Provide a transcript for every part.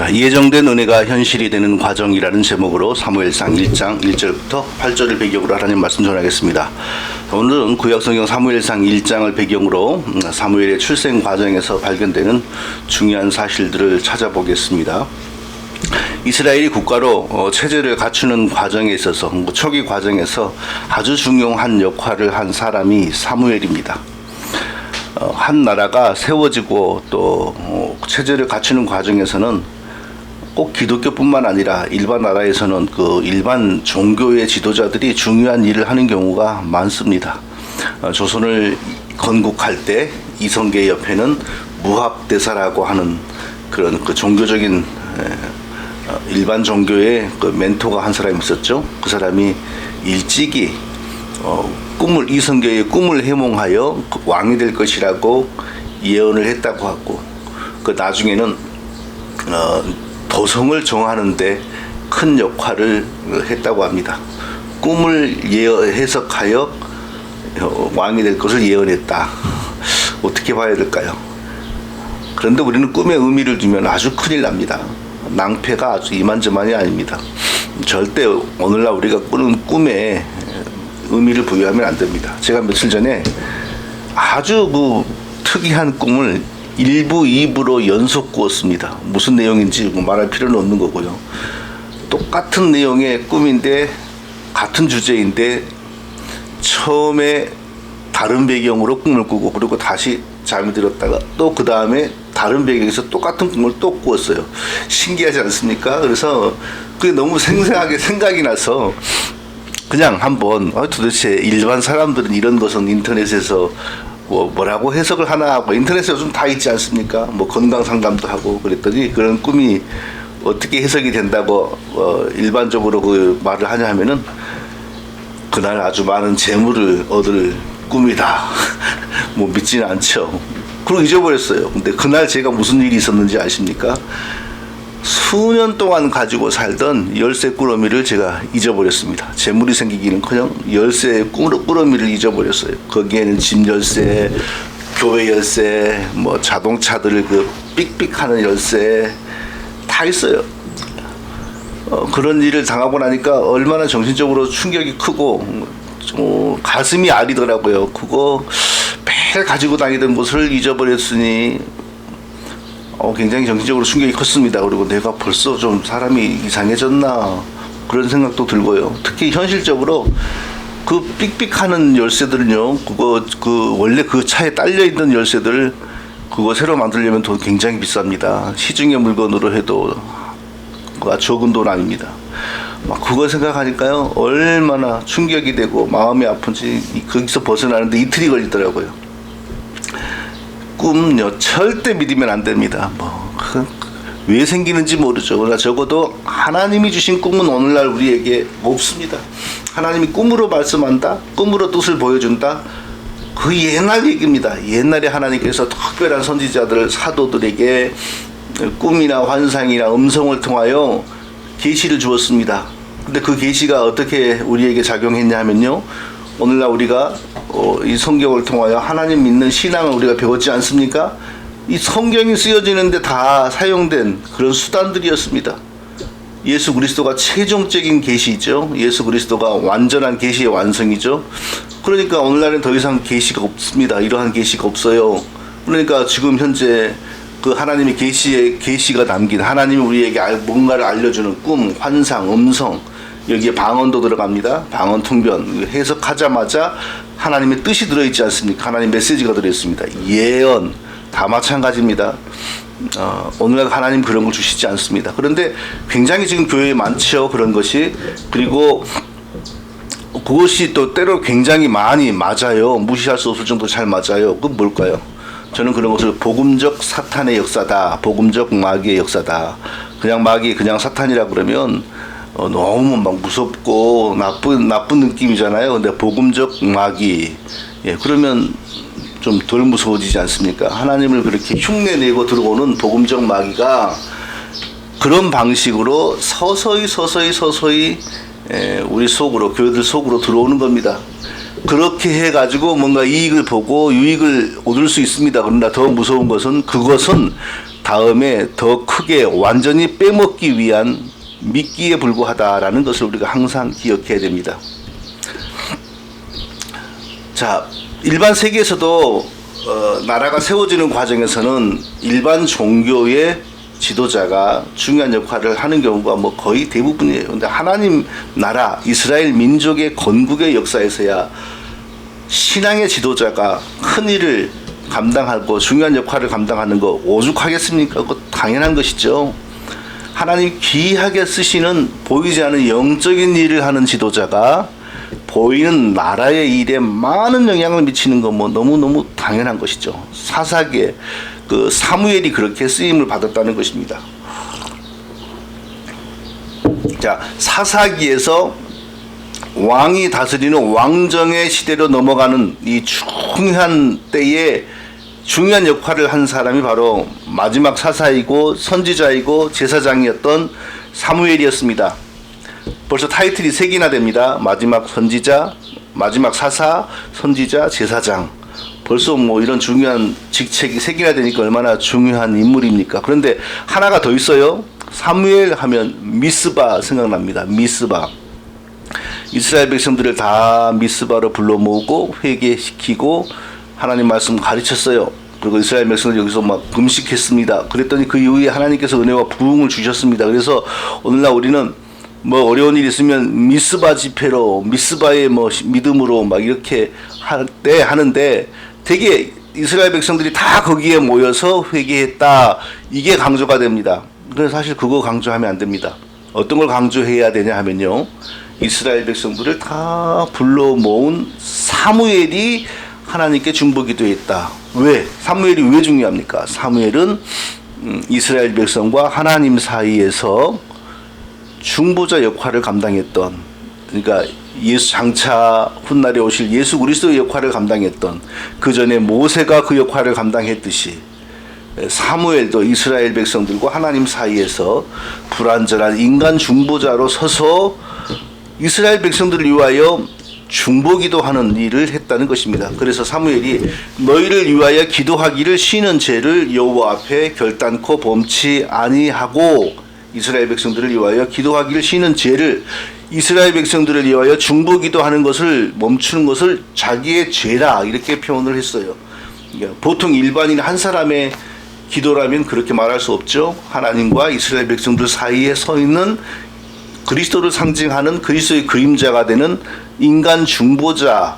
자, 예정된 은혜가 현실이 되는 과정이라는 제목으로 사무엘상 1장 1절부터 8절을 배경으로 하나님 말씀 전하겠습니다. 오늘은 구약성경 사무엘상 1장을 배경으로 사무엘의 출생 과정에서 발견되는 중요한 사실들을 찾아보겠습니다. 이스라엘이 국가로 체제를 갖추는 과정에 있어서 초기 과정에서 아주 중요한 역할을 한 사람이 사무엘입니다. 한 나라가 세워지고 또 체제를 갖추는 과정에서는 꼭 기독교뿐만 아니라 일반 나라에서는 그 일반 종교의 지도자들이 중요한 일을 하는 경우가 많습니다. 조선을 건국할 때 이성계 옆에는 무합대사라고 하는 그런 그 종교적인 일반 종교의 그 멘토가 한 사람이 있었죠. 그 사람이 일찍이 이성계의 꿈을 해몽하여 왕이 될 것이라고 예언을 했다고 하고, 그 나중에는 도성을 정하는데 큰 역할을 했다고 합니다. 꿈을 해석하여 왕이 될 것을 예언했다. 어떻게 봐야 될까요? 그런데 우리는 꿈에 의미를 두면 아주 큰일 납니다. 낭패가 아주 이만저만이 아닙니다. 절대 오늘날 우리가 꾸는 꿈에 의미를 부여하면 안 됩니다. 제가 며칠 전에 아주 특이한 꿈을 1부, 2부로 연속 꾸었습니다. 무슨 내용인지 말할 필요는 없는 거고요. 똑같은 내용의 꿈인데 같은 주제인데 처음에 다른 배경으로 꿈을 꾸고, 그리고 다시 잠이 들었다가 또 그 다음에 다른 배경에서 똑같은 꿈을 또 꾸었어요. 신기하지 않습니까? 그래서 그게 너무 생생하게 생각이 나서 그냥 한번 도대체 일반 사람들은 이런 것은 인터넷에서 뭐라고 해석을 하나 하고, 인터넷에 요즘 다 있지 않습니까? 건강 상담도 하고 그랬더니 그런 꿈이 어떻게 해석이 된다고 일반적으로 그 말을 하냐 하면은 그날 아주 많은 재물을 얻을 꿈이다. 믿지는 않죠. 그리고 잊어버렸어요. 근데 그날 제가 무슨 일이 있었는지 아십니까? 수년 동안 가지고 살던 열쇠 꾸러미를 제가 잊어버렸습니다. 재물이 생기기는커녕 열쇠 꾸러미를 잊어버렸어요. 거기에는 집 열쇠, 교회 열쇠, 자동차들 삑삑하는 열쇠 다 있어요. 그런 일을 당하고 나니까 얼마나 정신적으로 충격이 크고 가슴이 아리더라고요. 그거 매일 가지고 다니던 것을 잊어버렸으니 굉장히 정신적으로 충격이 컸습니다. 그리고 내가 벌써 좀 사람이 이상해졌나 그런 생각도 들고요. 특히 현실적으로 그 삑삑하는 열쇠들은요, 원래 그 차에 딸려 있는 열쇠들 그거 새로 만들려면 돈 굉장히 비쌉니다. 시중의 물건으로 해도 적은 돈 아닙니다. 그거 생각하니까요, 얼마나 충격이 되고 마음이 아픈지 거기서 벗어나는데 이틀이 걸리더라고요. 꿈요, 절대 믿으면 안 됩니다. 왜 생기는지 모르죠. 그러나 적어도 하나님이 주신 꿈은 오늘날 우리에게 없습니다. 하나님이 꿈으로 말씀한다, 꿈으로 뜻을 보여준다, 그 옛날 얘기입니다. 옛날에 하나님께서 특별한 선지자들, 사도들에게 꿈이나 환상이나 음성을 통하여 계시를 주었습니다. 근데 그 계시가 어떻게 우리에게 작용했냐 하면요, 오늘날 우리가 이 성경을 통하여 하나님 믿는 신앙을 우리가 배웠지 않습니까? 이 성경이 쓰여지는데 다 사용된 그런 수단들이었습니다. 예수 그리스도가 최종적인 계시죠. 예수 그리스도가 완전한 계시의 완성이죠. 그러니까 오늘날은 더 이상 계시가 없습니다. 이러한 계시가 없어요. 그러니까 지금 현재 그 하나님의 계시가 담긴, 하나님이 우리에게 뭔가를 알려주는 꿈, 환상, 음성, 여기에 방언도 들어갑니다. 방언, 통변 해석하자마자 하나님의 뜻이 들어있지 않습니까? 하나님 메시지가 들어있습니다. 예언 다 마찬가지입니다. 오늘날 하나님 그런 걸 주시지 않습니다. 그런데 굉장히 지금 교회에 많죠, 그런 것이. 그리고 그것이 또 때로 굉장히 많이 맞아요. 무시할 수 없을 정도로 잘 맞아요. 그건 뭘까요? 저는 그런 것을 복음적 사탄의 역사다, 복음적 마귀의 역사다. 그냥 마귀, 그냥 사탄이라 그러면 너무 무섭고 나쁜 느낌이잖아요. 근데 복음적 마귀, 그러면 좀 덜 무서워지지 않습니까? 하나님을 그렇게 흉내내고 들어오는 복음적 마귀가 그런 방식으로 서서히 우리 속으로, 교회들 속으로 들어오는 겁니다. 그렇게 해가지고 뭔가 이익을 보고 유익을 얻을 수 있습니다. 그러나 더 무서운 것은 그것은 다음에 더 크게 완전히 빼먹기 위한 미끼에 불과하다라는 것을 우리가 항상 기억해야 됩니다. 자, 일반 세계에서도 나라가 세워지는 과정에서는 일반 종교의 지도자가 중요한 역할을 하는 경우가 뭐 거의 대부분이에요. 근데 하나님 나라 이스라엘 민족의 건국의 역사에서야 신앙의 지도자가 큰 일을 감당하고 중요한 역할을 감당하는 거 오죽하겠습니까? 그거 당연한 것이죠. 하나님 귀하게 쓰시는 보이지 않는 영적인 일을 하는 지도자가 보이는 나라의 일에 많은 영향을 미치는 건 뭐 너무너무 당연한 것이죠. 사사기에 그 사무엘이 그렇게 쓰임을 받았다는 것입니다. 자, 사사기에서 왕이 다스리는 왕정의 시대로 넘어가는 이 중요한 때에 중요한 역할을 한 사람이 바로 마지막 사사이고 선지자이고 제사장이었던 사무엘이었습니다. 벌써 타이틀이 3개나 됩니다. 마지막 선지자, 마지막 사사, 선지자, 제사장. 벌써 뭐 이런 중요한 직책이 3개나 되니까 얼마나 중요한 인물입니까? 그런데 하나가 더 있어요. 사무엘 하면 미스바 생각납니다. 미스바. 이스라엘 백성들을 다 미스바로 불러 모으고 회개시키고 하나님 말씀 가르쳤어요. 그리고 이스라엘 백성들 여기서 막 금식했습니다. 그랬더니 그 이후에 하나님께서 은혜와 부흥을 주셨습니다. 그래서 오늘날 우리는 뭐 어려운 일 있으면 미스바 집회로 미스바의 뭐 믿음으로 막 이렇게 하는데 되게 이스라엘 백성들이 다 거기에 모여서 회개했다. 이게 강조가 됩니다. 그래서 사실 그거 강조하면 안 됩니다. 어떤 걸 강조해야 되냐 하면요. 이스라엘 백성들을 다 불러 모은 사무엘이 하나님께 중보기도했다. 왜? 사무엘이 왜 중요합니까? 사무엘은 이스라엘 백성과 하나님 사이에서 중보자 역할을 감당했던, 그러니까 예수 장차 훗날에 오실 예수 그리스도의 역할을 감당했던, 그 전에 모세가 그 역할을 감당했듯이 사무엘도 이스라엘 백성들과 하나님 사이에서 불완전한 인간 중보자로 서서 이스라엘 백성들을 위하여 중보기도하는 일을 했다는 것입니다. 그래서 사무엘이 너희를 위하여 기도하기를 쉬는 죄를 여호와 앞에 결단코 범치 아니하고, 이스라엘 백성들을 위하여 기도하기를 쉬는 죄를, 이스라엘 백성들을 위하여 중보기도하는 것을 멈추는 것을 자기의 죄라 이렇게 표현을 했어요. 그러니까 보통 일반인 한 사람의 기도라면 그렇게 말할 수 없죠. 하나님과 이스라엘 백성들 사이에 서 있는 그리스도를 상징하는 그리스도의 그림자가 되는 인간 중보자,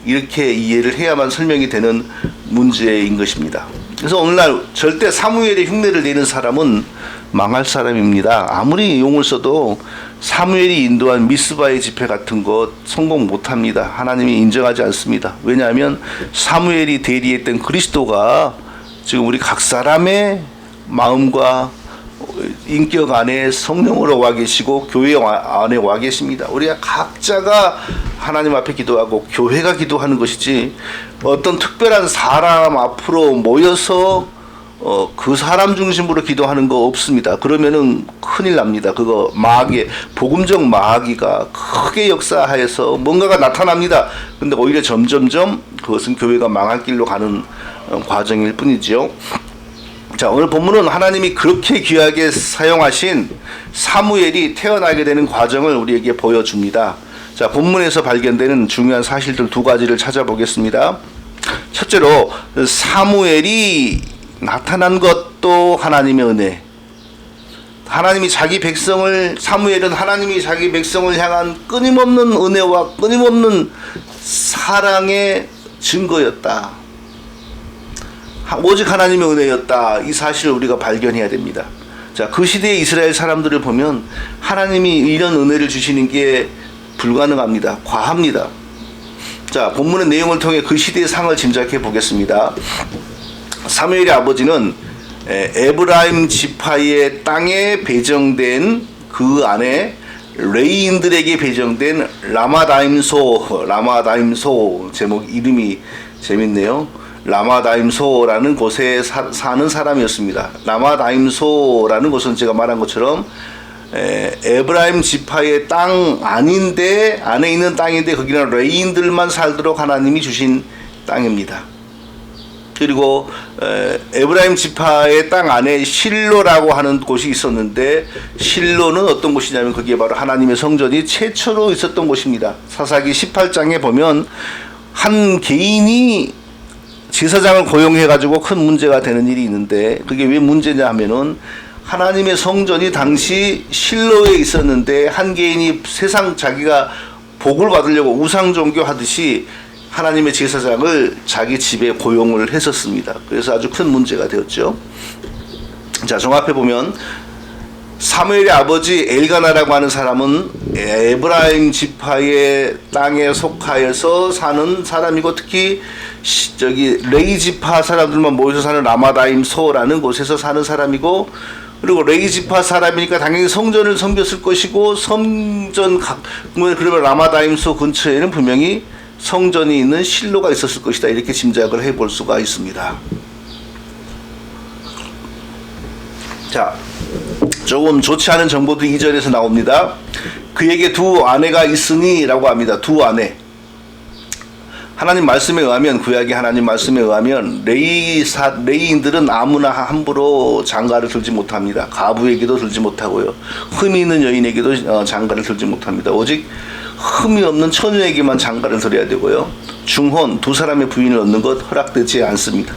이렇게 이해를 해야만 설명이 되는 문제인 것입니다. 그래서 오늘날 절대 사무엘의 흉내를 내는 사람은 망할 사람입니다. 아무리 용을 써도 사무엘이 인도한 미스바의 집회 같은 것 성공 못합니다. 하나님이 인정하지 않습니다. 왜냐하면 사무엘이 대리했던 그리스도가 지금 우리 각 사람의 마음과 인격 안에 성령으로 와 계시고 교회 안에 와 계십니다. 우리가 각자가 하나님 앞에 기도하고 교회가 기도하는 것이지 어떤 특별한 사람 앞으로 모여서 그 사람 중심으로 기도하는 거 없습니다. 그러면은 큰일 납니다. 그거 마귀, 복음적 마귀가 크게 역사하여서 뭔가가 나타납니다. 근데 오히려 점점점 그것은 교회가 망할 길로 가는 과정일 뿐이지요. 자, 오늘 본문은 하나님이 그렇게 귀하게 사용하신 사무엘이 태어나게 되는 과정을 우리에게 보여줍니다. 자, 본문에서 발견되는 중요한 사실들 2가지를 찾아보겠습니다. 첫째로 사무엘이 나타난 것도 하나님의 은혜. 하나님이 자기 백성을, 사무엘은 하나님이 자기 백성을 향한 끊임없는 은혜와 끊임없는 사랑의 증거였다. 오직 하나님의 은혜였다. 이 사실을 우리가 발견해야 됩니다. 자, 그 시대의 이스라엘 사람들을 보면 하나님이 이런 은혜를 주시는 게 불가능합니다. 과합니다. 자, 본문의 내용을 통해 그 시대의 상을 짐작해 보겠습니다. 사무엘의 아버지는 에브라임 지파의 땅에 배정된 그 안에 레이인들에게 배정된 라마다임소 제목 이름이 재밌네요. 라마다임소라는 곳에 사는 사람이었습니다. 라마다임소라는 곳은 제가 말한 것처럼 에브라임 지파의 땅 아닌데, 안에 있는 땅인데 거기는 레이인들만 살도록 하나님이 주신 땅입니다. 그리고 에브라임 지파의 땅 안에 실로라고 하는 곳이 있었는데, 실로는 어떤 곳이냐면 그게 바로 하나님의 성전이 최초로 있었던 곳입니다. 사사기 18장에 보면 한 개인이 제사장을 고용해 가지고 큰 문제가 되는 일이 있는데, 그게 왜 문제냐 하면은 하나님의 성전이 당시 실로에 있었는데 한 개인이 세상 자기가 복을 받으려고 우상 종교 하듯이 하나님의 제사장을 자기 집에 고용을 했었습니다. 그래서 아주 큰 문제가 되었죠. 자, 종합해 보면 사무엘의 아버지 엘가나라고 하는 사람은 에브라임 지파의 땅에 속하여서 사는 사람이고, 특히 레이 지파 사람들만 모여서 사는 라마다임소라는 곳에서 사는 사람이고, 그리고 레이 지파 사람이니까 당연히 성전을 섬겼을 것이고, 그러면 라마다임소 근처에는 분명히 성전이 있는 실로가 있었을 것이다, 이렇게 짐작을 해볼 수가 있습니다. 자, 조금 좋지 않은 정보도 2절에서 나옵니다. 그에게 두 아내가 있으니 라고 합니다. 두 아내. 하나님 말씀에 의하면, 구약의 하나님 말씀에 의하면 레이인들은 아무나 함부로 장가를 들지 못합니다. 가부에게도 들지 못하고요, 흠이 있는 여인에게도 장가를 들지 못합니다. 오직 흠이 없는 처녀에게만 장가를 들어야 되고요, 중혼 두 사람의 부인을 얻는 것 허락되지 않습니다.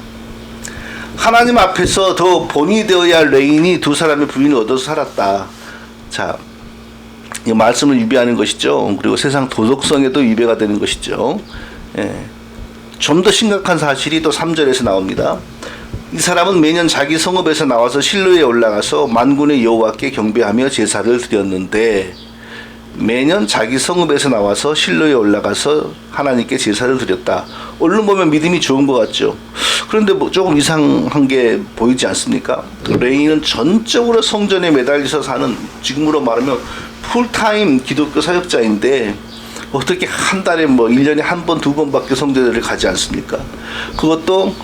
하나님 앞에서 더 본이 되어야 할 레인이 두 사람의 부인을 얻어서 살았다. 자, 이 말씀을 위배하는 것이죠. 그리고 세상 도덕성에도 위배가 되는 것이죠. 좀 더 심각한 사실이 또 3절에서 나옵니다. 이 사람은 매년 자기 성읍에서 나와서 실로에 올라가서 만군의 여호와께 경배하며 제사를 드렸는데, 매년 자기 성읍에서 나와서 실로에 올라가서 하나님께 제사를 드렸다. 얼른 보면 믿음이 좋은 것 같죠. 그런데 뭐 조금 이상한 게 보이지 않습니까? 레이는 전적으로 성전에 매달려서 사는, 지금으로 말하면 풀타임 기독교 사역자인데, 어떻게 한 달에 1년에 한 번, 두 번밖에 성전을 가지 않습니까? 그것도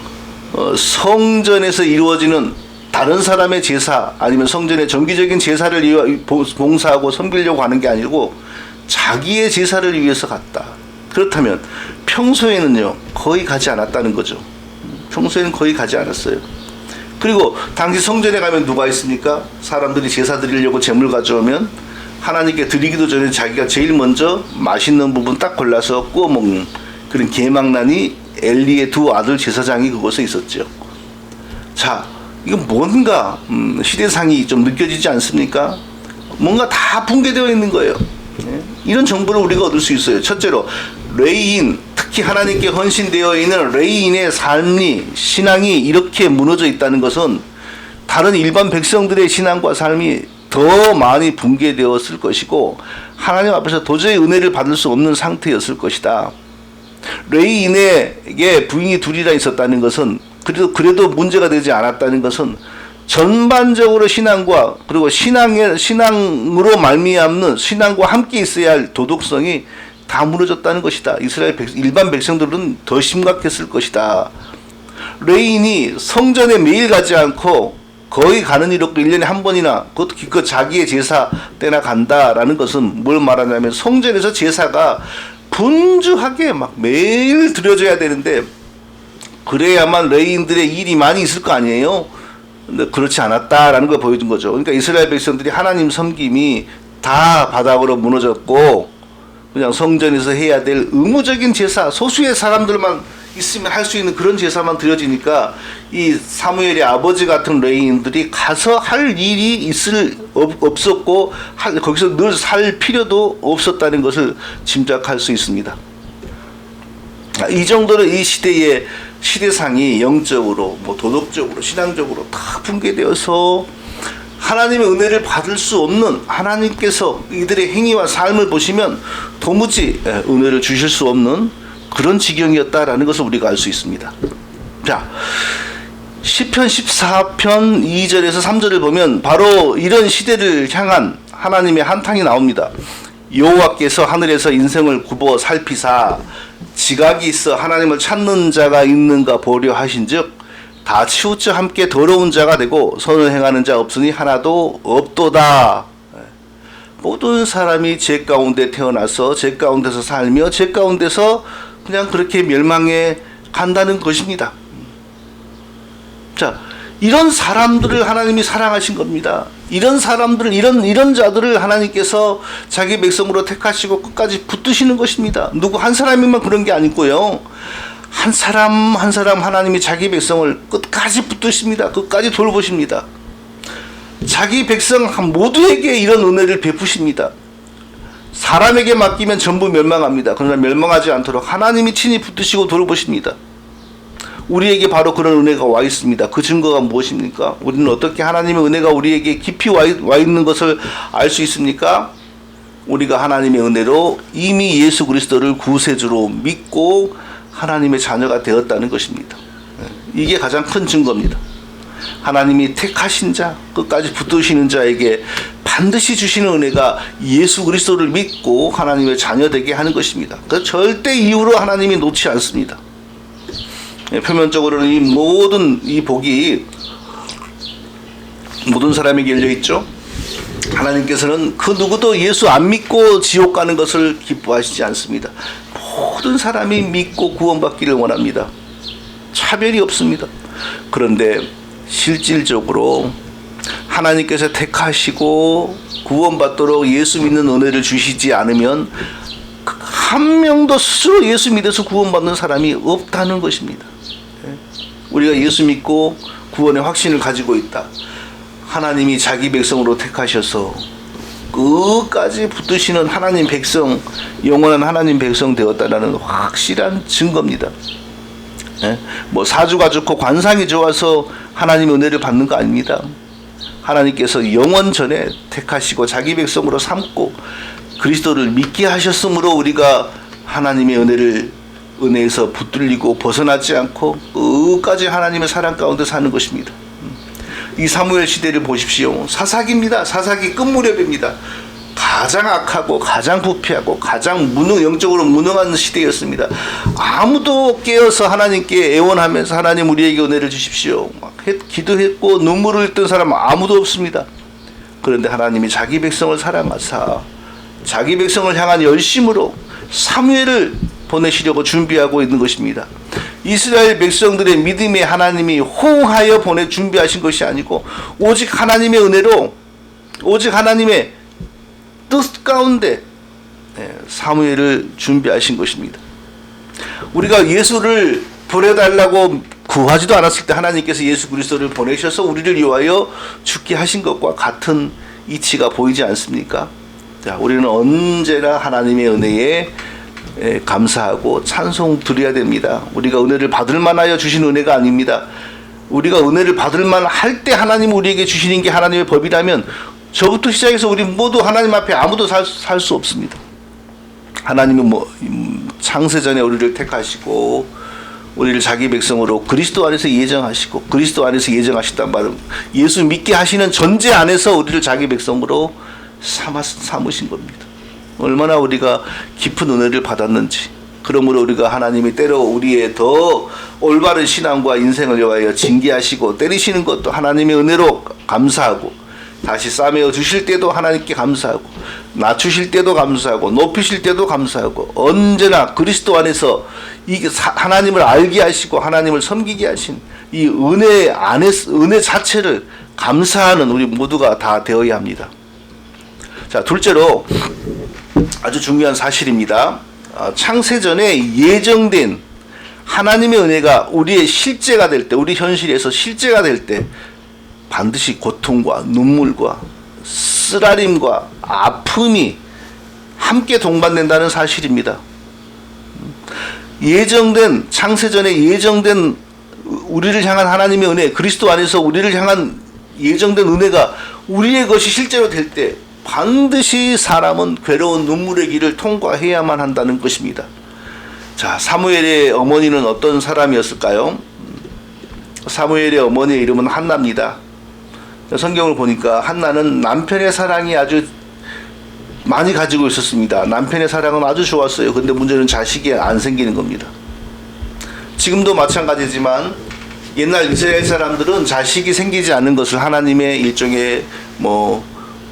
성전에서 이루어지는 다른 사람의 제사, 아니면 성전의 정기적인 제사를 봉사하고 섬기려고 하는 게 아니고 자기의 제사를 위해서 갔다. 그렇다면 평소에는요, 거의 가지 않았다는 거죠. 평소에는 거의 가지 않았어요. 그리고 당시 성전에 가면 누가 있습니까? 사람들이 제사 드리려고 제물 가져오면 하나님께 드리기도 전에 자기가 제일 먼저 맛있는 부분 딱 골라서 구워 먹는 그런 계망난이 엘리의 두 아들 제사장이 그곳에 있었죠. 자, 이건 뭔가 시대상이 좀 느껴지지 않습니까? 뭔가 다 붕괴되어 있는 거예요. 이런 정보를 우리가 얻을 수 있어요. 첫째로 레이인, 특히 하나님께 헌신되어 있는 레이인의 삶이, 신앙이 이렇게 무너져 있다는 것은 다른 일반 백성들의 신앙과 삶이 더 많이 붕괴되었을 것이고, 하나님 앞에서 도저히 은혜를 받을 수 없는 상태였을 것이다. 레이인에게 부인이 둘이나 있었다는 것은, 그래도 문제가 되지 않았다는 것은 전반적으로 신앙과, 그리고 신앙으로 말미암는 신앙과 함께 있어야 할 도덕성이 다 무너졌다는 것이다. 이스라엘 일반 백성들은 더 심각했을 것이다. 레인이 성전에 매일 가지 않고 거의 가는 일 없고 1년에 한 번이나, 그것도 기껏 자기의 제사 때나 간다라는 것은 뭘 말하냐면, 성전에서 제사가 분주하게 막 매일 드려져야 되는데, 그래야만 레인들의 일이 많이 있을 거 아니에요. 근데 그렇지 않았다라는 걸 보여준 거죠. 그러니까 이스라엘 백성들이 하나님 섬김이 다 바닥으로 무너졌고, 그냥 성전에서 해야 될 의무적인 제사, 소수의 사람들만 있으면 할 수 있는 그런 제사만 드려지니까, 이 사무엘의 아버지 같은 레이인들이 가서 할 일이 없었고, 거기서 늘 살 필요도 없었다는 것을 짐작할 수 있습니다. 이 정도로 이 시대의 시대상이 영적으로, 도덕적으로, 신앙적으로 다 붕괴되어서 하나님의 은혜를 받을 수 없는, 하나님께서 이들의 행위와 삶을 보시면 도무지 은혜를 주실 수 없는 그런 지경이었다라는 것을 우리가 알 수 있습니다. 자, 시편 14편 2절에서 3절을 보면 바로 이런 시대를 향한 하나님의 한탄이 나옵니다. 여호와께서 하늘에서 인생을 굽어 살피사 지각이 있어 하나님을 찾는 자가 있는가 보려 하신즉 다 치우쳐 함께 더러운 자가 되고 선을 행하는 자 없으니 하나도 없도다. 모든 사람이 죄 가운데 태어나서 죄 가운데서 살며 죄 가운데서 그냥 그렇게 멸망해 간다는 것입니다. 자, 이런 사람들을 하나님이 사랑하신 겁니다. 이런 사람들, 이런 자들을 하나님께서 자기 백성으로 택하시고 끝까지 붙드시는 것입니다. 누구 한 사람이면 그런 게 아니고요. 한 사람 한 사람 하나님이 자기 백성을 끝까지 붙드십니다. 끝까지 돌보십니다. 자기 백성 모두에게 이런 은혜를 베푸십니다. 사람에게 맡기면 전부 멸망합니다. 그러나 멸망하지 않도록 하나님이 친히 붙드시고 돌보십니다. 우리에게 바로 그런 은혜가 와 있습니다. 그 증거가 무엇입니까? 우리는 어떻게 하나님의 은혜가 우리에게 깊이 와 있는 것을 알 수 있습니까? 우리가 하나님의 은혜로 이미 예수 그리스도를 구세주로 믿고 하나님의 자녀가 되었다는 것입니다. 이게 가장 큰 증거입니다. 하나님이 택하신 자, 끝까지 붙드시는 자에게 반드시 주시는 은혜가 예수 그리스도를 믿고 하나님의 자녀 되게 하는 것입니다. 그 절대 이유로 하나님이 놓지 않습니다. 표면적으로는 이 모든 이 복이 모든 사람에게 열려 있죠. 하나님께서는 그 누구도 예수 안 믿고 지옥 가는 것을 기뻐하시지 않습니다. 모든 사람이 믿고 구원받기를 원합니다. 차별이 없습니다. 그런데 실질적으로 하나님께서 택하시고 구원받도록 예수 믿는 은혜를 주시지 않으면 한 명도 스스로 예수 믿어서 구원받는 사람이 없다는 것입니다. 우리가 예수 믿고 구원의 확신을 가지고 있다. 하나님이 자기 백성으로 택하셔서 끝까지 붙드시는 하나님 백성, 영원한 하나님 백성 되었다는 확실한 증거입니다. 뭐 사주가 좋고 관상이 좋아서 하나님의 은혜를 받는 거 아닙니다. 하나님께서 영원 전에 택하시고 자기 백성으로 삼고 그리스도를 믿게 하셨으므로 우리가 하나님의 은혜에서 붙들리고 벗어나지 않고 끝까지 하나님의 사랑 가운데 사는 것입니다. 이 사무엘 시대를 보십시오. 사사기입니다. 사사기 끝 무렵입니다. 가장 악하고 가장 부패하고 가장 영적으로 무능한 시대였습니다. 아무도 깨어서 하나님께 애원하면서 하나님 우리에게 은혜를 주십시오. 막 기도했고 눈물을 흘렸던 사람은 아무도 없습니다. 그런데 하나님이 자기 백성을 사랑하사 자기 백성을 향한 열심으로 사무엘을 보내시려고 준비하고 있는 것입니다. 이스라엘 백성들의 믿음에 하나님이 호응하여 준비하신 것이 아니고 오직 하나님의 은혜로 오직 하나님의 뜻 가운데 사무엘을 준비하신 것입니다. 우리가 예수를 보내달라고 구하지도 않았을 때 하나님께서 예수 그리스도를 보내셔서 우리를 위하여 죽게 하신 것과 같은 이치가 보이지 않습니까? 자, 우리는 언제나 하나님의 은혜에 감사하고 찬송 드려야 됩니다. 우리가 은혜를 받을 만하여 주신 은혜가 아닙니다. 우리가 은혜를 받을 만할 때 하나님 우리에게 주시는 게 하나님의 법이라면 저부터 시작해서 우리 모두 하나님 앞에 아무도 살 수 없습니다. 하나님은 창세전에 우리를 택하시고 우리를 자기 백성으로 그리스도 안에서 예정하시고 그리스도 안에서 예정하셨단 말은 예수 믿게 하시는 전제 안에서 우리를 자기 백성으로 삼으신 겁니다. 얼마나 우리가 깊은 은혜를 받았는지. 그러므로 우리가 하나님이 때로 우리의 더 올바른 신앙과 인생을 위하여 징계하시고 때리시는 것도 하나님의 은혜로 감사하고 다시 싸매어 주실 때도 하나님께 감사하고 낮추실 때도 감사하고 높이실 때도 감사하고 언제나 그리스도 안에서 이게 하나님을 알게 하시고 하나님을 섬기게 하신 이 은혜 자체를 감사하는 우리 모두가 다 되어야 합니다. 자, 둘째로 아주 중요한 사실입니다. 창세전에 예정된 하나님의 은혜가 우리의 실제가 될 때, 우리 현실에서 실제가 될 때 반드시 고통과 눈물과 쓰라림과 아픔이 함께 동반된다는 사실입니다. 예정된 창세전에 예정된 우리를 향한 하나님의 은혜, 그리스도 안에서 우리를 향한 예정된 은혜가 우리의 것이 실제로 될 때 반드시 사람은 괴로운 눈물의 길을 통과해야만 한다는 것입니다. 자, 사무엘의 어머니는 어떤 사람이었을까요? 사무엘의 어머니의 이름은 한나입니다. 성경을 보니까 한나는 남편의 사랑이 아주 많이 가지고 있었습니다. 남편의 사랑은 아주 좋았어요. 근데 문제는 자식이 안 생기는 겁니다. 지금도 마찬가지지만 옛날 이스라엘 사람들은 자식이 생기지 않는 것을 하나님의 일종의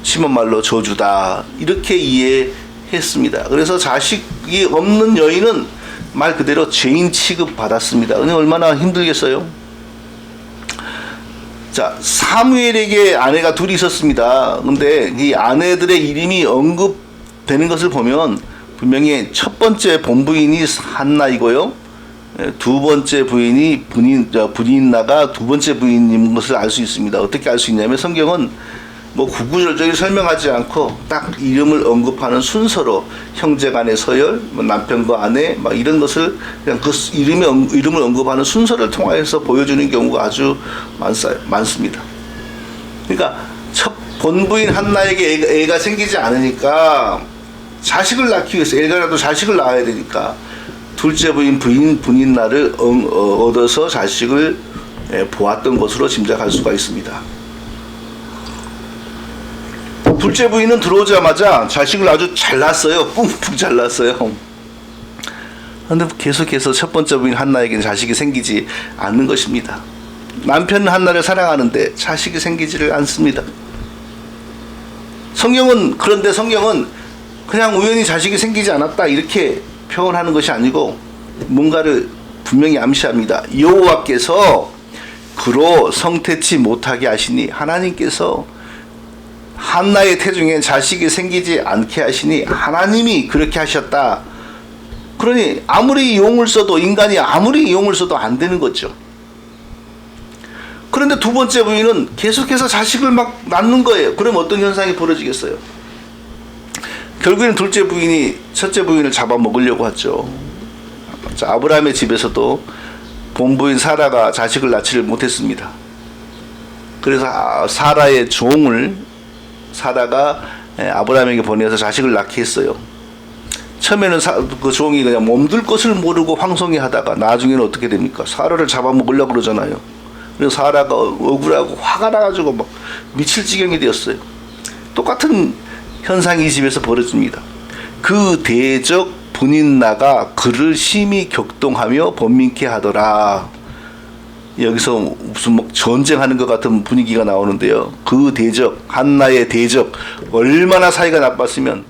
심한 말로 저주다 이렇게 이해했습니다. 그래서 자식이 없는 여인은 말 그대로 죄인 취급 받았습니다. 근데 얼마나 힘들겠어요? 자, 사무엘에게 아내가 둘이 있었습니다. 근데 이 아내들의 이름이 언급되는 것을 보면 분명히 첫 번째 본부인이 한나이고요. 두 번째 부인이 분인나가 두 번째 부인인 것을 알 수 있습니다. 어떻게 알 수 있냐면 성경은 뭐 구구절절히 설명하지 않고 딱 이름을 언급하는 순서로 형제간의 서열, 뭐 남편과 아내, 막 이런 것을 그냥 그 이름을 언급하는 순서를 통하여서 보여주는 경우가 아주 많습니다. 그러니까 첫 본부인 한나에게 애가 생기지 않으니까 자식을 낳기 위해서 엘가나도 자식을 낳아야 되니까 둘째 부인 분인나를 얻어서 자식을 보았던 것으로 짐작할 수가 있습니다. 둘째 부인은 들어오자마자 자식을 아주 잘 낳았어요. 뿡뿡 잘 낳았어요. 그런데 계속해서 첫 번째 부인 한나에게는 자식이 생기지 않는 것입니다. 남편은 한나를 사랑하는데 자식이 생기지를 않습니다. 그런데 성경은 그냥 우연히 자식이 생기지 않았다 이렇게 표현하는 것이 아니고 뭔가를 분명히 암시합니다. 여호와께서 그로 성태치 못하게 하시니 하나님께서 한나의 태중에 자식이 생기지 않게 하시니 하나님이 그렇게 하셨다. 그러니 아무리 용을 써도 인간이 아무리 용을 써도 안 되는 거죠. 그런데 두 번째 부인은 계속해서 자식을 막 낳는 거예요. 그럼 어떤 현상이 벌어지겠어요? 결국에는 둘째 부인이 첫째 부인을 잡아먹으려고 하죠. 자, 아브라함의 집에서도 본부인 사라가 자식을 낳지를 못했습니다. 그래서 사라의 종을 사라가 아브라함에게 보내서 자식을 낳게 했어요. 처음에는 그 종이 그냥 몸둘 것을 모르고 황송해 하다가 나중에는 어떻게 됩니까? 사라를 잡아먹으려고 그러잖아요. 그래서 사라가 억울하고 화가 나가지고 막 미칠 지경이 되었어요. 똑같은 현상이 이 집에서 벌어집니다. 그 대적 분인나가 그를 심히 격동하며 번민케 하더라. 여기서 무슨 막 전쟁하는 것 같은 분위기가 나오는데요. 그 대적, 한나의 대적, 얼마나 사이가 나빴으면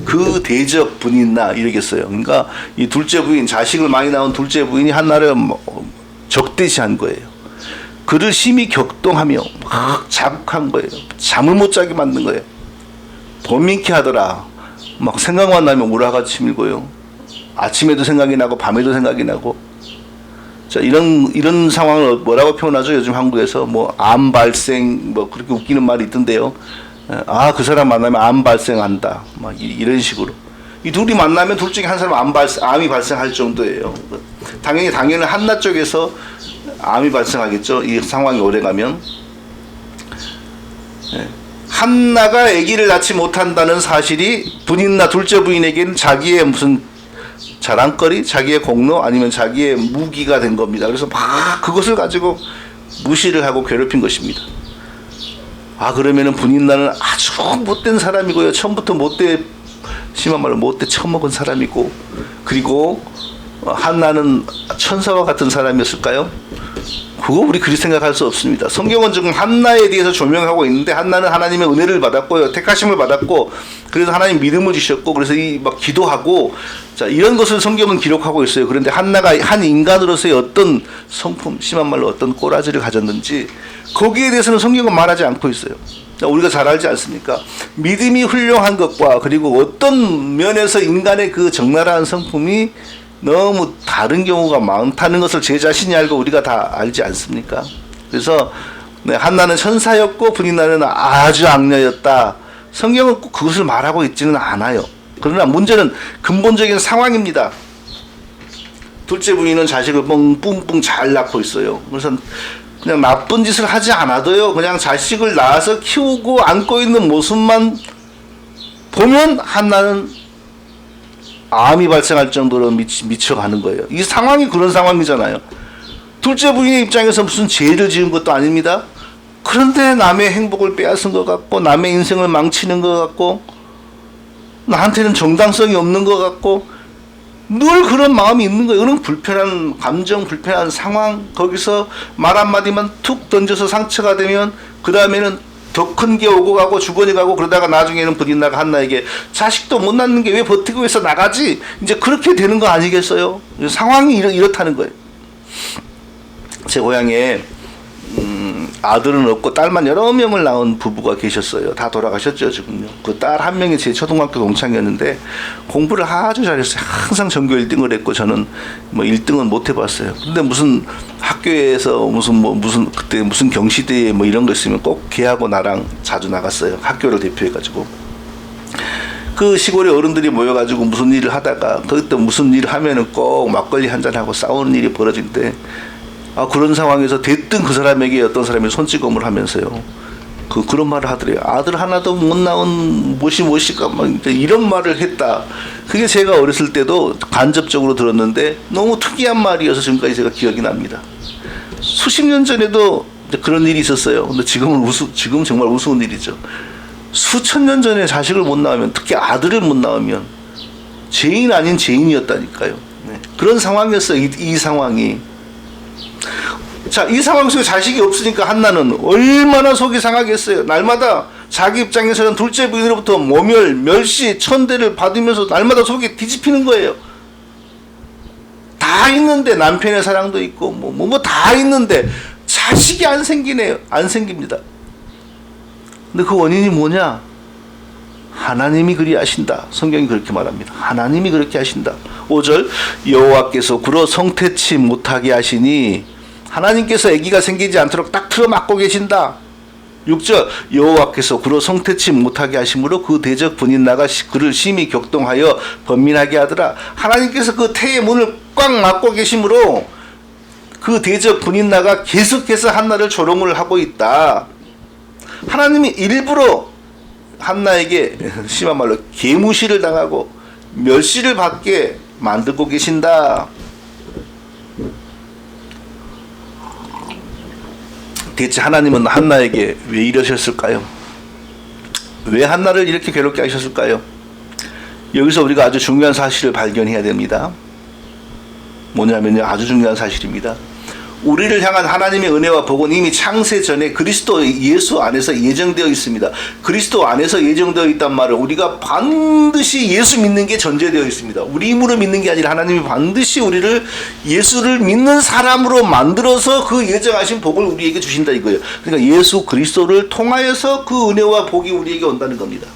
그 대적 분인나 이러겠어요. 그러니까 이 둘째 부인, 자식을 많이 낳은 둘째 부인이 한나를 적대시한 거예요. 그를 심히 격동하며 막 자극한 거예요. 잠을 못 자게 만든 거예요. 번민케 하더라. 막 생각만 나면 우라가 치밀고요. 아침에도 생각이 나고 밤에도 생각이 나고. 자, 이런 상황을 뭐라고 표현하죠? 요즘 한국에서 뭐 암 발생 뭐 그렇게 웃기는 말이 있던데요. 아, 그 사람 만나면 암 발생한다. 막 이런 식으로. 이 둘이 만나면 둘 중에 한 사람 암이 발생할 정도예요. 당연히 한나 쪽에서 암이 발생하겠죠. 이 상황이 오래가면. 한나가 아기를 낳지 못한다는 사실이 분인나 둘째 부인에게는 자기의 무슨 자랑거리, 자기의 공로 아니면 자기의 무기가 된 겁니다. 그래서 막 그것을 가지고 무시를 하고 괴롭힌 것입니다. 아, 그러면은 분인나는 아주 못된 사람이고요. 처음부터 심한 말로 못돼 처먹은 사람이고, 그리고 한나는 천사와 같은 사람이었을까요? 그거 우리 그리 생각할 수 없습니다. 성경은 지금 한나에 대해서 조명하고 있는데, 한나는 하나님의 은혜를 받았고요, 택하심을 받았고, 그래서 하나님 믿음을 주셨고, 그래서 막 기도하고, 자, 이런 것을 성경은 기록하고 있어요. 그런데 한나가 한 인간으로서의 어떤 성품, 심한 말로 어떤 꼬라지를 가졌는지 거기에 대해서는 성경은 말하지 않고 있어요. 자, 우리가 잘 알지 않습니까? 믿음이 훌륭한 것과 그리고 어떤 면에서 인간의 그 적나라한 성품이 너무 다른 경우가 많다는 것을 제 자신이 알고 우리가 다 알지 않습니까? 그래서 한나는 천사였고 분인나는 아주 악녀였다. 성경은 꼭 그것을 말하고 있지는 않아요. 그러나 문제는 근본적인 상황입니다. 둘째 부인은 자식을 뿡뿡 잘 낳고 있어요. 그래서 그냥 나쁜 짓을 하지 않아도요, 그냥 자식을 낳아서 키우고 안고 있는 모습만 보면 한나는 암이 발생할 정도로 미쳐가는 거예요. 이 상황이 그런 상황이잖아요. 둘째 부인의 입장에서 무슨 죄를 지은 것도 아닙니다. 그런데 남의 행복을 빼앗은 것 같고, 남의 인생을 망치는 것 같고, 나한테는 정당성이 없는 것 같고, 늘 그런 마음이 있는 거예요. 그런 불편한 감정, 불편한 상황, 거기서 말 한마디만 툭 던져서 상처가 되면 그 다음에는 더 큰 게 오고 가고 주거니 가고, 그러다가 나중에는 분인나가 한나에게 자식도 못 낳는 게 왜 버티고 있어, 나가지, 이제 그렇게 되는 거 아니겠어요? 상황이 이렇다는 거예요. 제 고향에 아들은 없고 딸만 여러 명을 낳은 부부가 계셨어요. 다 돌아가셨죠 지금요. 그 딸 한 명이 제 초등학교 동창이었는데 공부를 아주 잘했어요. 항상 전교 1등을 했고 저는 뭐 1등은 못 해봤어요. 근데 무슨 학교에서 무슨 그때 무슨 경시대회 뭐 이런 거 있으면 꼭 걔하고 나랑 자주 나갔어요. 학교를 대표해가지고. 그 시골의 어른들이 모여가지고 무슨 일을 하다가 그때 무슨 일을 하면은 꼭 막걸리 한잔하고 싸우는 일이 벌어진대. 그런 상황에서 대뜸 그 사람에게 어떤 사람이 손찌검을 하면서요. 그런 말을 하더래요. 아들 하나도 못 낳은 무엇일까 막 이런 말을 했다. 그게 제가 어렸을 때도 간접적으로 들었는데 너무 특이한 말이어서 지금까지 제가 기억이 납니다. 수십 년 전에도 그런 일이 있었어요. 근데 지금 정말 우스운 일이죠. 수천 년 전에 자식을 못 낳으면, 특히 아들을 못 낳으면 죄인 아닌 죄인이었다니까요. 네. 그런 상황이었어요. 이 상황이. 자, 이 상황 속에 자식이 없으니까 한나는 얼마나 속이 상하겠어요. 날마다 자기 입장에서는 둘째 부인으로부터 모멸, 멸시, 천대를 받으면서 날마다 속이 뒤집히는 거예요. 다 있는데 남편의 사랑도 있고 뭐 다 있는데 자식이 안 생기네요. 안 생깁니다. 근데 그 원인이 뭐냐? 하나님이 그리 하신다. 성경이 그렇게 말합니다. 하나님이 그렇게 하신다. 5절 여호와께서 굴어 성태치 못하게 하시니 하나님께서 아기가 생기지 않도록 딱 틀어막고 계신다. 6절 여호와께서 그로 성태치 못하게 하심으로 그 대적 분인나가 그를 심히 격동하여 번민하게 하더라. 하나님께서 그 태의 문을 꽉 막고 계심으로 그 대적 분인나가 계속해서 한나를 조롱을 하고 있다. 하나님이 일부러 한나에게 심한 말로 개무시를 당하고 멸시를 받게 만들고 계신다. 대체 하나님은 한나에게 왜 이러셨을까요? 왜 한나를 이렇게 괴롭게 하셨을까요? 여기서 우리가 아주 중요한 사실을 발견해야 됩니다. 뭐냐면요, 아주 중요한 사실입니다. 우리를 향한 하나님의 은혜와 복은 이미 창세 전에 그리스도 예수 안에서 예정되어 있습니다. 그리스도 안에서 예정되어 있단 말은 우리가 반드시 예수 믿는 게 전제되어 있습니다. 우리 힘으로 믿는 게 아니라 하나님이 반드시 우리를 예수를 믿는 사람으로 만들어서 그 예정하신 복을 우리에게 주신다 이거예요. 그러니까 예수 그리스도를 통하여서 그 은혜와 복이 우리에게 온다는 겁니다.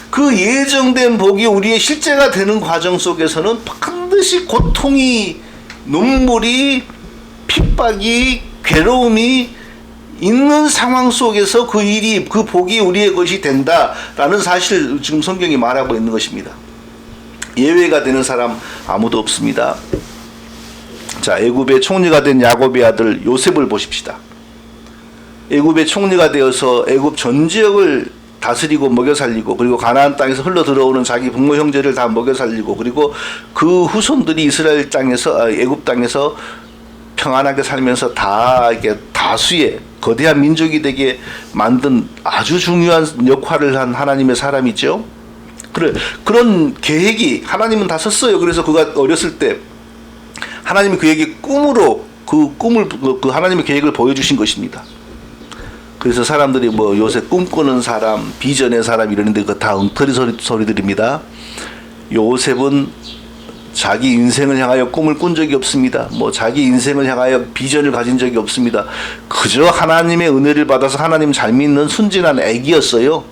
그 예정된 복이 우리의 실제가 되는 과정 속에서는 반드시 고통이, 눈물이, 핍박이, 괴로움이 있는 상황 속에서 그 복이 우리의 것이 된다라는 사실을 지금 성경이 말하고 있는 것입니다. 예외가 되는 사람 아무도 없습니다. 자, 애굽의 총리가 된 야곱의 아들 요셉을 보십시다. 애굽의 총리가 되어서 애굽 전 지역을 다스리고 먹여 살리고, 그리고 가나안 땅에서 흘러 들어오는 자기 부모 형제를 다 먹여 살리고, 그리고 그 후손들이 이스라엘 땅에서 애굽 땅에서 평안하게 살면서 다 이게 다수의 거대한 민족이 되게 만든 아주 중요한 역할을 한 하나님의 사람이죠. 그런 계획이 하나님은 다 썼어요. 그래서 그가 어렸을 때 하나님이 그에게 꿈으로 그 하나님의 계획을 보여주신 것입니다. 그래서 사람들이 뭐 요새 꿈꾸는 사람, 비전의 사람 이러는데 그거 다 엉터리 소리들입니다. 요셉은 자기 인생을 향하여 꿈을 꾼 적이 없습니다. 뭐 자기 인생을 향하여 비전을 가진 적이 없습니다. 그저 하나님의 은혜를 받아서 하나님 잘 믿는 순진한 애기였어요.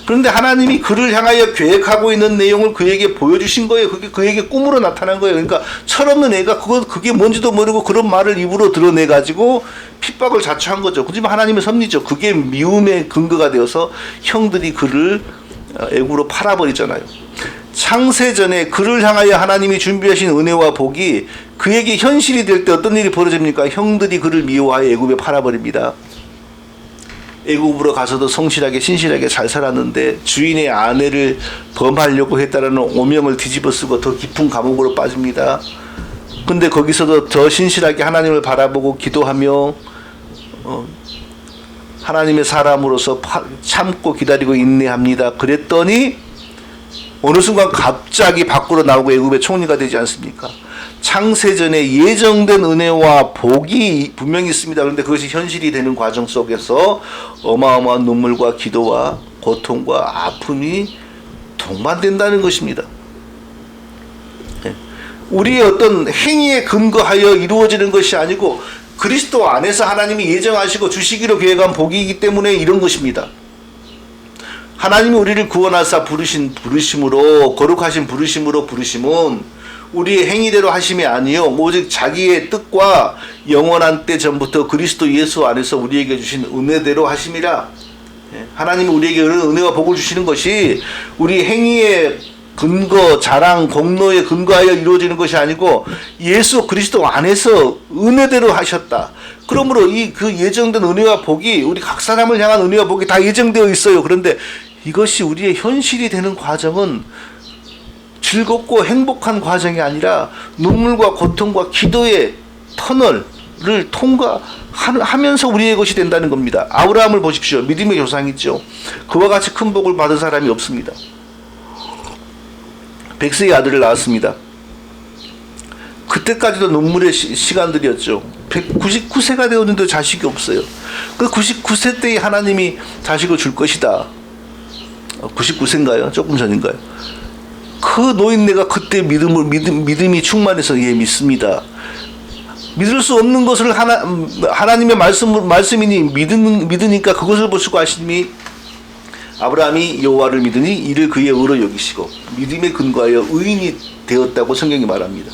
그런데 하나님이 그를 향하여 계획하고 있는 내용을 그에게 보여주신 거예요. 그게 그에게 꿈으로 나타난 거예요. 그러니까 철없는 애가 그게 뭔지도 모르고 그런 말을 입으로 드러내가지고 핍박을 자초한 거죠. 하지만 하나님의 섭리죠. 그게 미움의 근거가 되어서 형들이 그를 애굽으로 팔아버리잖아요. 창세전에 그를 향하여 하나님이 준비하신 은혜와 복이 그에게 현실이 될 때 어떤 일이 벌어집니까? 형들이 그를 미워하여 애굽에 팔아버립니다. 애굽으로 가서도 성실하게 신실하게 잘 살았는데 주인의 아내를 범하려고 했다라는 오명을 뒤집어쓰고 더 깊은 감옥으로 빠집니다. 근데 거기서도 더 신실하게 하나님을 바라보고 기도하며 하나님의 사람으로서 참고 기다리고 인내합니다. 그랬더니 어느 순간 갑자기 밖으로 나오고 애굽의 총리가 되지 않습니까? 창세전에 예정된 은혜와 복이 분명히 있습니다. 그런데 그것이 현실이 되는 과정 속에서 어마어마한 눈물과 기도와 고통과 아픔이 동반된다는 것입니다. 우리의 어떤 행위에 근거하여 이루어지는 것이 아니고 그리스도 안에서 하나님이 예정하시고 주시기로 계획한 복이기 때문에 이런 것입니다. 하나님이 우리를 구원하사 부르신 부르심으로, 거룩하신 부르심으로 부르심은 우리의 행위대로 하심이 아니요 오직 자기의 뜻과 영원한 때 전부터 그리스도 예수 안에서 우리에게 주신 은혜대로 하심이라. 하나님이 우리에게 은혜와 복을 주시는 것이 우리 행위의 근거, 자랑, 공로에 근거하여 이루어지는 것이 아니고 예수 그리스도 안에서 은혜대로 하셨다. 그러므로 그 예정된 은혜와 복이 우리 각 사람을 향한 은혜와 복이 다 예정되어 있어요. 그런데 이것이 우리의 현실이 되는 과정은 즐겁고 행복한 과정이 아니라 눈물과 고통과 기도의 터널을 통과하면서 우리의 것이 된다는 겁니다. 아브라함을 보십시오. 믿음의 조상이죠. 그와 같이 큰 복을 받은 사람이 없습니다. 100세의 아들을 낳았습니다. 그때까지도 눈물의 시간들이었죠. 199세가 되었는데 자식이 없어요. 그 99세 때에 하나님이 자식을 줄 것이다. 99세인가요? 조금 전인가요? 그 노인네가 그때 믿음이 충만해서 믿습니다. 믿을 수 없는 것을 하나님의 말씀이니 믿으니까 그것을 보시고 하시니 아브라함이 여호와를 믿으니 이를 그의 의로 여기시고 믿음에 근거하여 의인이 되었다고 성경이 말합니다.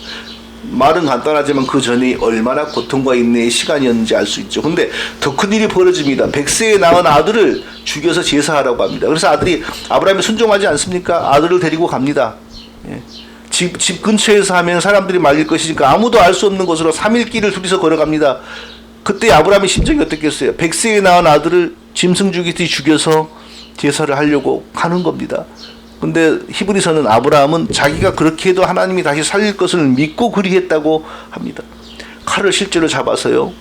말은 간단하지만 그 전이 얼마나 고통과 인내의 시간이었는지 알 수 있죠. 근데 더 큰 일이 벌어집니다. 100세에 낳은 아들을 죽여서 제사하라고 합니다. 그래서 아들이 아브라함이 순종하지 않습니까? 아들을 데리고 갑니다. 집 근처에서 하면 사람들이 말릴 것이니까 아무도 알 수 없는 곳으로 3일 길을 둘이서 걸어갑니다. 그때 아브라함의 심정이 어떻겠어요? 100세에 낳은 아들을 짐승 죽이듯이 죽여서 제사를 하려고 하는 겁니다. 근데 히브리서는 아브라함은 자기가 그렇게 해도 하나님이 다시 살릴 것을 믿고 그리했다고 합니다. 칼을 실제로 잡아서요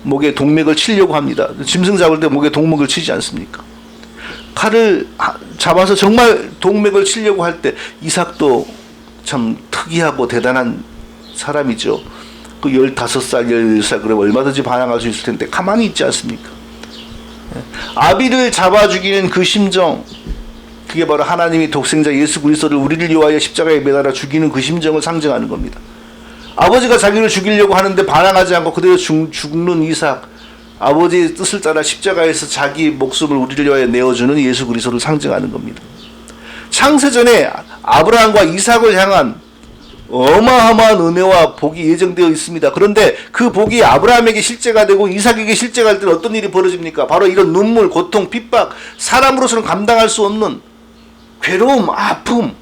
목에 동맥을 치려고 합니다. 짐승 잡을 때 목에 동맥을 치지 않습니까? 칼을 잡아서 정말 동맥을 치려고 할 때 이삭도 참 특이하고 대단한 사람이죠. 그 15살, 16살 그러면 얼마든지 반항할 수 있을 텐데 가만히 있지 않습니까? 아비를 잡아 죽이는 그 심정, 그게 바로 하나님이 독생자 예수 그리스도를 우리를 위하여 십자가에 매달아 죽이는 그 심정을 상징하는 겁니다. 아버지가 자기를 죽이려고 하는데 반항하지 않고 그대로 죽는 이삭, 아버지의 뜻을 따라 십자가에서 자기 목숨을 우리를 위하여 내어주는 예수 그리스도를 상징하는 겁니다. 창세전에 아브라함과 이삭을 향한 어마어마한 은혜와 복이 예정되어 있습니다. 그런데 그 복이 아브라함에게 실제가 되고 이삭에게 실제가 될 때는 어떤 일이 벌어집니까? 바로 이런 눈물, 고통, 핍박, 사람으로서는 감당할 수 없는 괴로움, 아픔,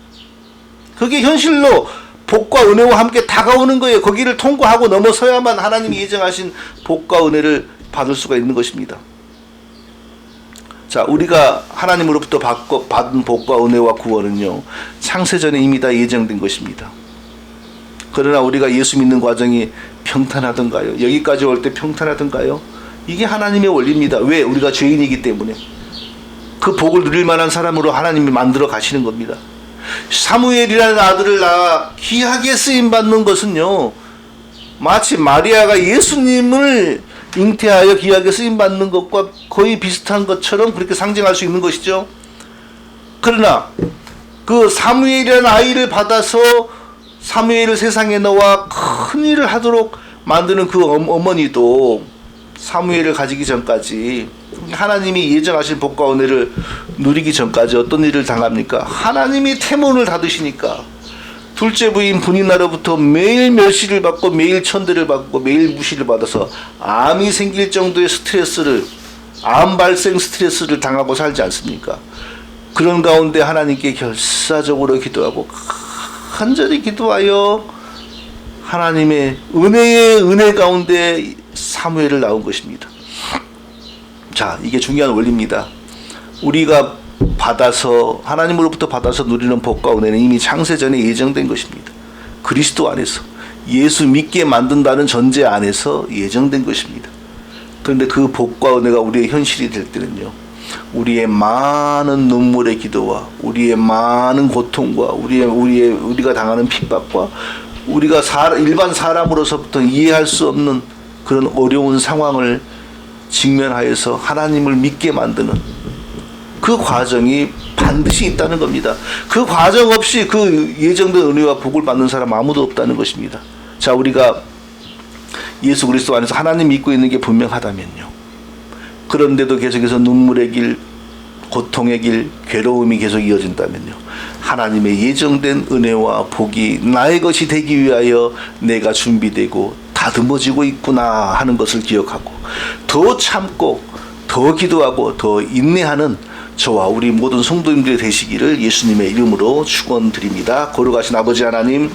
그게 현실로 복과 은혜와 함께 다가오는 거예요. 거기를 통과하고 넘어서야만 하나님이 예정하신 복과 은혜를 받을 수가 있는 것입니다. 자, 우리가 하나님으로부터 받은 복과 은혜와 구원은요 창세전에 이미 다 예정된 것입니다. 그러나 우리가 예수 믿는 과정이 평탄하던가요? 여기까지 올 때 평탄하던가요? 이게 하나님의 원리입니다. 왜? 우리가 죄인이기 때문에. 그 복을 누릴 만한 사람으로 하나님이 만들어 가시는 겁니다. 사무엘이라는 아들을 낳아 귀하게 쓰임받는 것은요 마치 마리아가 예수님을 잉태하여 귀하게 쓰임받는 것과 거의 비슷한 것처럼 그렇게 상징할 수 있는 것이죠. 그러나 그 사무엘이라는 아이를 받아서 사무엘을 세상에 넣어 큰 일을 하도록 만드는 그 어머니도 사무엘을 가지기 전까지 하나님이 예정하신 복과 은혜를 누리기 전까지 어떤 일을 당합니까? 하나님이 태문을 닫으시니까 둘째 부인 분이나로부터 매일 멸시를 받고 매일 천대를 받고 매일 무시를 받아서 암이 생길 정도의 암 발생 스트레스를 당하고 살지 않습니까? 그런 가운데 하나님께 결사적으로 기도하고 간절히 기도하여 하나님의 은혜의 은혜 가운데 사무엘을 낳은 것입니다. 자, 이게 중요한 원리입니다. 우리가 하나님으로부터 받아서 누리는 복과 은혜는 이미 창세전에 예정된 것입니다. 그리스도 안에서 예수 믿게 만든다는 전제 안에서 예정된 것입니다. 그런데 그 복과 은혜가 우리의 현실이 될 때는요 우리의 많은 눈물의 기도와 우리의 많은 고통과 우리가 당하는 핍박과 우리가 일반 사람으로서부터 이해할 수 없는 그런 어려운 상황을 직면하여서 하나님을 믿게 만드는 그 과정이 반드시 있다는 겁니다. 그 과정 없이 그 예정된 은혜와 복을 받는 사람 아무도 없다는 것입니다. 자, 우리가 예수 그리스도 안에서 하나님 믿고 있는 게 분명하다면요, 그런데도 계속해서 눈물의 길, 고통의 길, 괴로움이 계속 이어진다면요, 하나님의 예정된 은혜와 복이 나의 것이 되기 위하여 내가 준비되고 다듬어지고 있구나 하는 것을 기억하고 더 참고 더 기도하고 더 인내하는 저와 우리 모든 성도님들이 되시기를 예수님의 이름으로 축원드립니다. 거룩하신 아버지 하나님,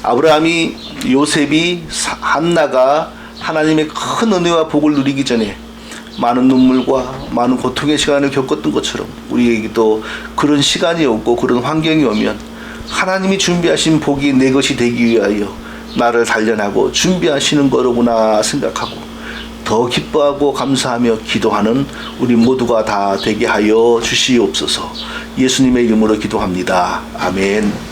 아브라함이, 요셉이, 한나가 하나님의 큰 은혜와 복을 누리기 전에 많은 눈물과 많은 고통의 시간을 겪었던 것처럼 우리에게도 그런 시간이 오고 그런 환경이 오면 하나님이 준비하신 복이 내 것이 되기 위하여 나를 단련하고 준비하시는 거로구나 생각하고 더 기뻐하고 감사하며 기도하는 우리 모두가 다 되게 하여 주시옵소서. 예수님의 이름으로 기도합니다. 아멘.